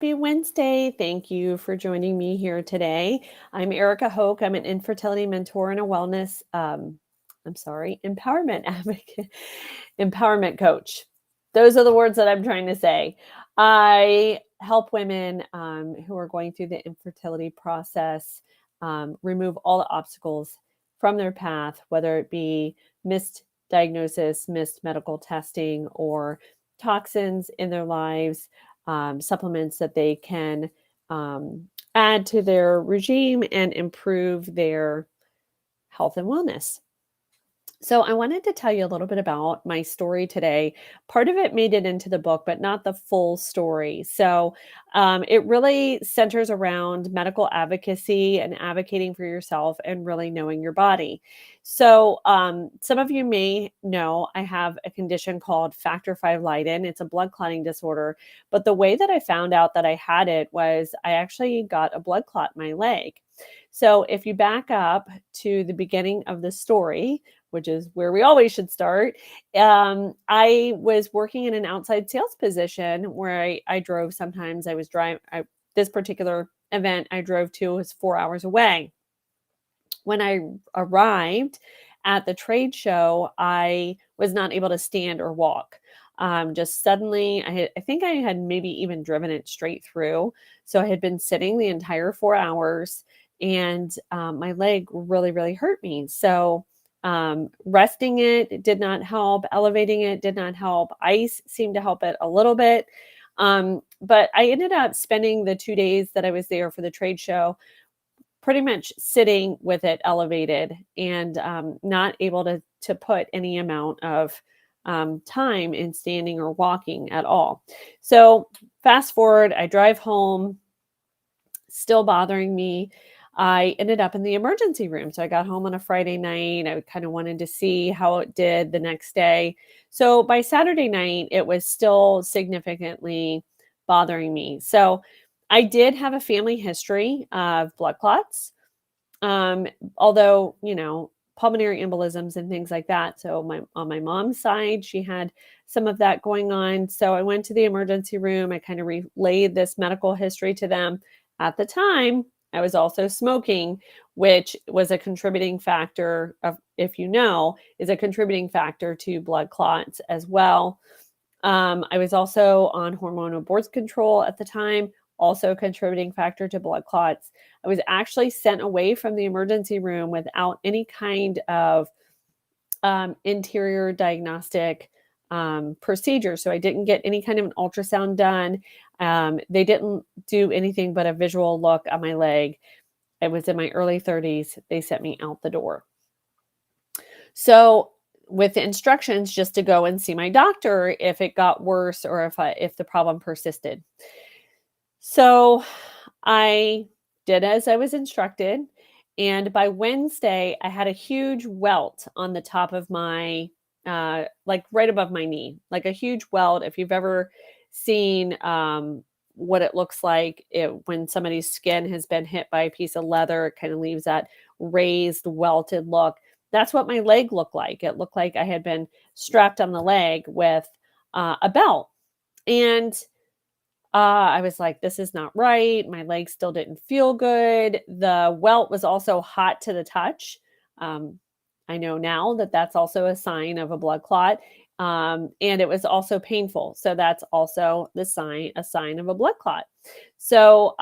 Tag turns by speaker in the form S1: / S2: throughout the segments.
S1: Happy Wednesday. Thank you for joining me here today. I'm Erica Hoke. I'm an infertility mentor and a empowerment advocate, empowerment coach. Those are the words that I'm trying to say. I help women who are going through the infertility process remove all the obstacles from their path, whether it be missed diagnosis, missed medical testing, or toxins in their lives, supplements that they can add to their regime and improve their health and wellness. So, I wanted to tell you a little bit about my story today. Part of it made it into the book, but not the full story. So, it really centers around medical advocacy and advocating for yourself and really knowing your body. So, some of you may know I have a condition called Factor V Leiden. It's a blood clotting disorder. But the way that I found out that I had it was I actually got a blood clot in my leg. So, if you back up to the beginning of the story, which is where we always should start. I was working in an outside sales position where I drove. Sometimes I was driving. This particular event I drove to was 4 hours away. When I arrived at the trade show, I was not able to stand or walk. Just suddenly, I think I had maybe even driven it straight through. So I had been sitting the entire 4 hours, and my leg really, really hurt me. So resting it did not help. Elevating it did not help. Ice seemed to help it a little bit. But I ended up spending the 2 days that I was there for the trade show pretty much sitting with it elevated and not able to put any amount of time in standing or walking at all. So fast forward, I drive home, still bothering me. I ended up in the emergency room. So I got home on a Friday night. I kind of wanted to see how it did the next day. So by Saturday night, it was still significantly bothering me. So I did have a family history of blood clots, although, pulmonary embolisms and things like that. So on my mom's side, she had some of that going on. So I went to the emergency room. I kind of relayed this medical history to them. At the time, I was also smoking, which was a contributing factor of, if is a contributing factor to blood clots as well. I was also on hormonal birth control at the time, also a contributing factor to blood clots. I was actually sent away from the emergency room without any kind of interior diagnostic procedure. So I didn't get any kind of an ultrasound done. They didn't do anything but a visual look at my leg. I was in my early 30s. They sent me out the door. So with the instructions just to go and see my doctor if it got worse or if the problem persisted. So I did as I was instructed. And by Wednesday, I had a huge welt on the top of my, like right above my knee, like a huge welt. If you've ever seen what it looks like when somebody's skin has been hit by a piece of leather, it kind of leaves that raised, welted look. That's what my leg looked like. It looked like I had been strapped on the leg with a belt. And I was like, this is not right. My leg still didn't feel good. The welt was also hot to the touch. I know now that that's also a sign of a blood clot. And it was also painful. So that's also a sign of a blood clot. So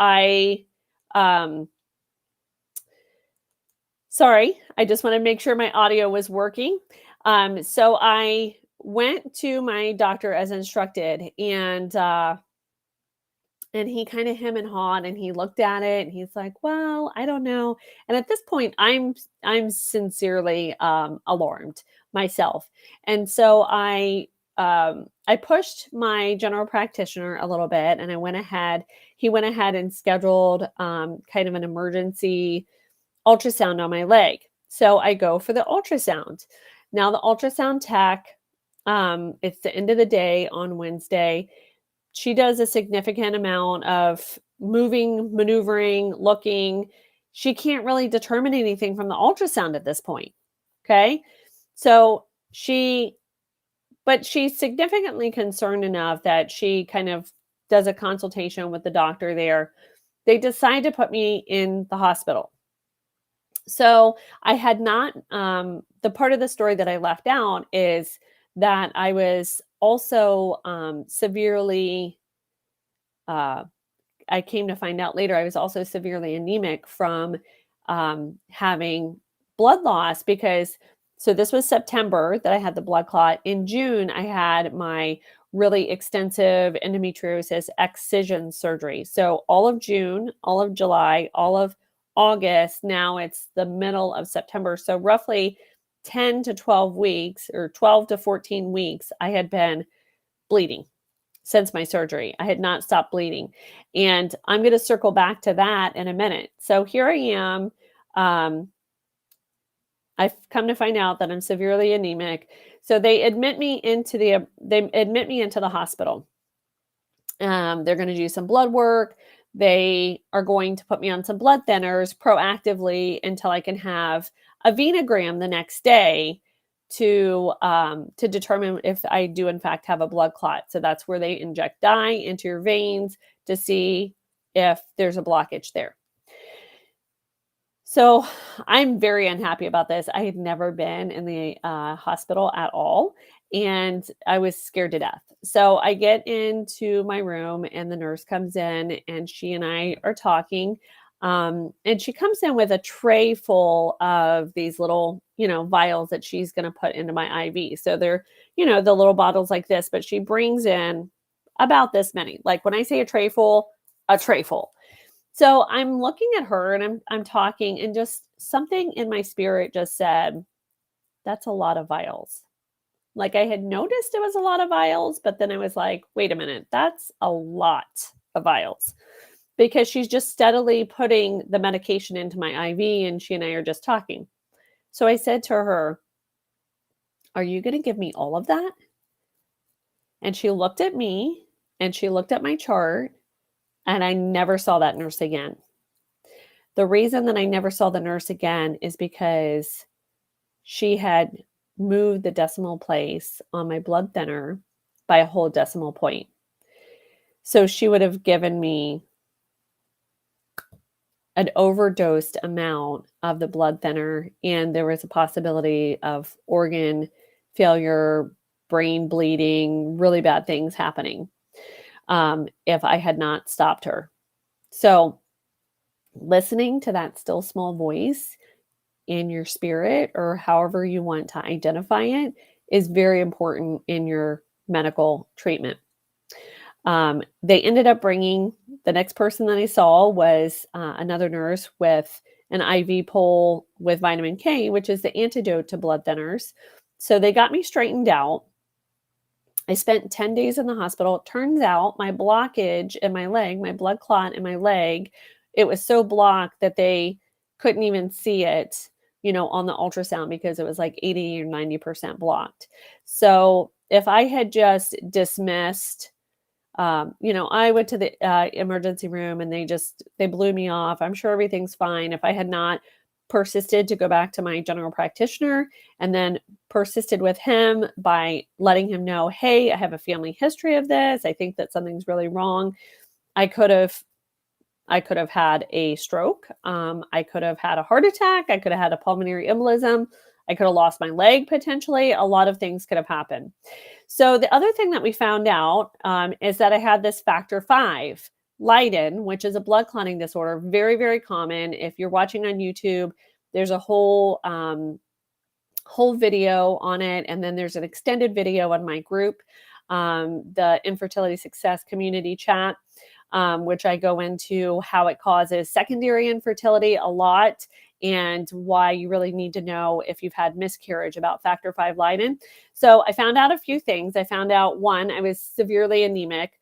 S1: sorry, I just want to make sure my audio was working. So I went to my doctor as instructed, and he kind of hem and hawed, and he looked at it and he's like, well, I don't know. And at this point, I'm sincerely alarmed myself. And so I pushed my general practitioner a little bit, and he went ahead and scheduled kind of an emergency ultrasound on my leg. So I go for the ultrasound. Now the ultrasound tech, it's the end of the day on Wednesday. She does a significant amount of moving, maneuvering, looking. She can't really determine anything from the ultrasound at this point. Okay. So she's significantly concerned enough that she kind of does a consultation with the doctor there. They decide to put me in the hospital. So I had not, the part of the story that I left out is that I was also severely, uh, I came to find out later, I was also severely anemic from having blood loss because, so this was September that I had the blood clot. In June, I had my really extensive endometriosis excision surgery. So all of June, all of July, all of August, now it's the middle of September. So roughly 10 to 12 weeks or 12 to 14 weeks, I had been bleeding since my surgery. I had not stopped bleeding. And I'm going to circle back to that in a minute. So here I am. I've come to find out that I'm severely anemic. So they admit me into the hospital. They're going to do some blood work. They are going to put me on some blood thinners proactively until I can have a venogram the next day to determine if I do in fact have a blood clot. So that's where they inject dye into your veins to see if there's a blockage there. So I'm very unhappy about this. I had never been in the hospital at all, and I was scared to death. So I get into my room, and the nurse comes in, and she and I are talking. And she comes in with a tray full of these little, vials that she's going to put into my IV. So they're, the little bottles like this, but she brings in about this many. Like when I say a tray full, a tray full. So I'm looking at her and I'm talking, and just something in my spirit just said, that's a lot of vials. Like I had noticed it was a lot of vials, but then I was like, wait a minute, that's a lot of vials. Because she's just steadily putting the medication into my IV, and she and I are just talking. So I said to her, are you going to give me all of that? And she looked at me and she looked at my chart, and I never saw that nurse again. The reason that I never saw the nurse again is because she had moved the decimal place on my blood thinner by a whole decimal point. So she would have given me an overdosed amount of the blood thinner, and there was a possibility of organ failure, brain bleeding, really bad things happening if I had not stopped her. So listening to that still small voice in your spirit, or however you want to identify it, is very important in your medical treatment. They ended up bringing, the next person that I saw was another nurse with an IV pole with vitamin K, which is the antidote to blood thinners. So they got me straightened out. I spent 10 days in the hospital. It turns out my blockage in my leg, my blood clot in my leg, it was so blocked that they couldn't even see it, on the ultrasound, because it was like 80 or 90% blocked. So if I had just dismissed, I went to the emergency room, and they blew me off. I'm sure everything's fine. If I had not persisted to go back to my general practitioner, and then persisted with him by letting him know, hey, I have a family history of this. I think that something's really wrong. I could have had a stroke. I could have had a heart attack. I could have had a pulmonary embolism. I could have lost my leg potentially. A lot of things could have happened. So the other thing that we found out is that I had this factor V, Leiden, which is a blood clotting disorder, very, very common. If you're watching on YouTube, there's a whole video on it, and then there's an extended video on my group, the Infertility Success Community Chat, which I go into how it causes secondary infertility a lot, and why you really need to know if you've had miscarriage about factor V Leiden. So I found out a few things. I found out, one, I was severely anemic.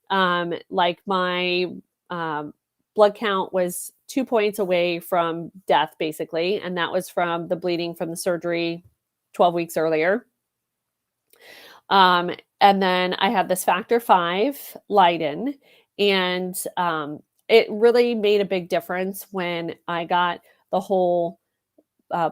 S1: Like my blood count was 2 points away from death, basically. And that was from the bleeding from the surgery 12 weeks earlier. And then I had this factor V Leiden, and it really made a big difference when I got the whole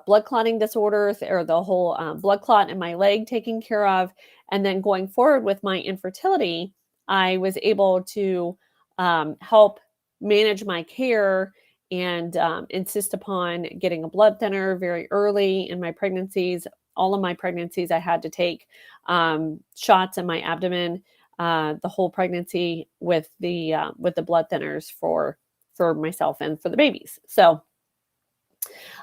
S1: blood clotting disorder, or the whole blood clot in my leg taken care of. And then going forward with my infertility, I was able to help manage my care and insist upon getting a blood thinner very early in my pregnancies. All of my pregnancies, I had to take shots in my abdomen the whole pregnancy with the blood thinners for myself and for the babies. So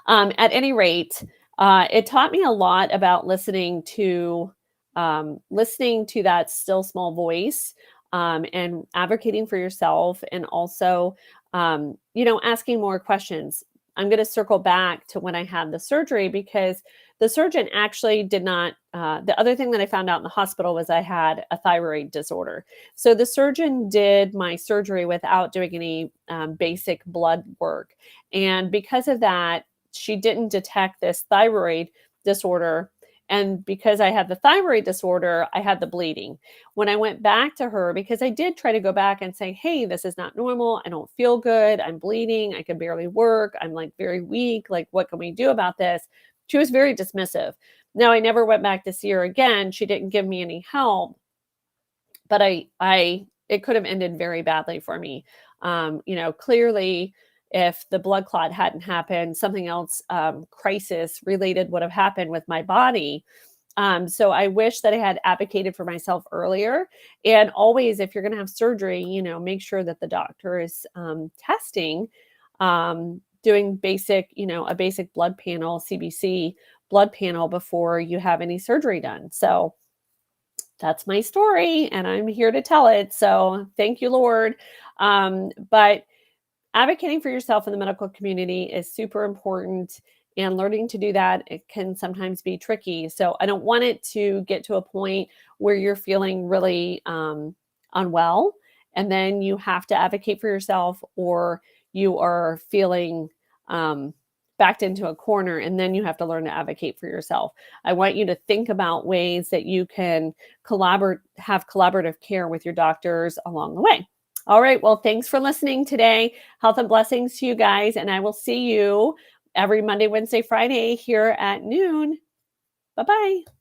S1: at any rate, it taught me a lot about listening to that still small voice, and advocating for yourself, and also, asking more questions. I'm going to circle back to when I had the surgery because the surgeon actually did not. The other thing that I found out in the hospital was I had a thyroid disorder. So the surgeon did my surgery without doing any basic blood work. And because of that, she didn't detect this thyroid disorder. And because I had the thyroid disorder, I had the bleeding. When I went back to her, because I did try to go back and say, hey, this is not normal. I don't feel good. I'm bleeding. I can barely work. I'm like very weak. Like, what can we do about this? She was very dismissive. Now, I never went back to see her again. She didn't give me any help, but it could have ended very badly for me. Clearly, if the blood clot hadn't happened, something else crisis related would have happened with my body. So I wish that I had advocated for myself earlier. And always, if you're going to have surgery, make sure that the doctor is testing, doing a basic blood panel, CBC blood panel before you have any surgery done. So that's my story, and I'm here to tell it. So thank you, Lord. But advocating for yourself in the medical community is super important, and learning to do that, it can sometimes be tricky. So I don't want it to get to a point where you're feeling really unwell, and then you have to advocate for yourself, or you are feeling backed into a corner, and then you have to learn to advocate for yourself. I want you to think about ways that you can have collaborative care with your doctors along the way. All right. Well, thanks for listening today. Health and blessings to you guys. And I will see you every Monday, Wednesday, Friday here at noon. Bye-bye.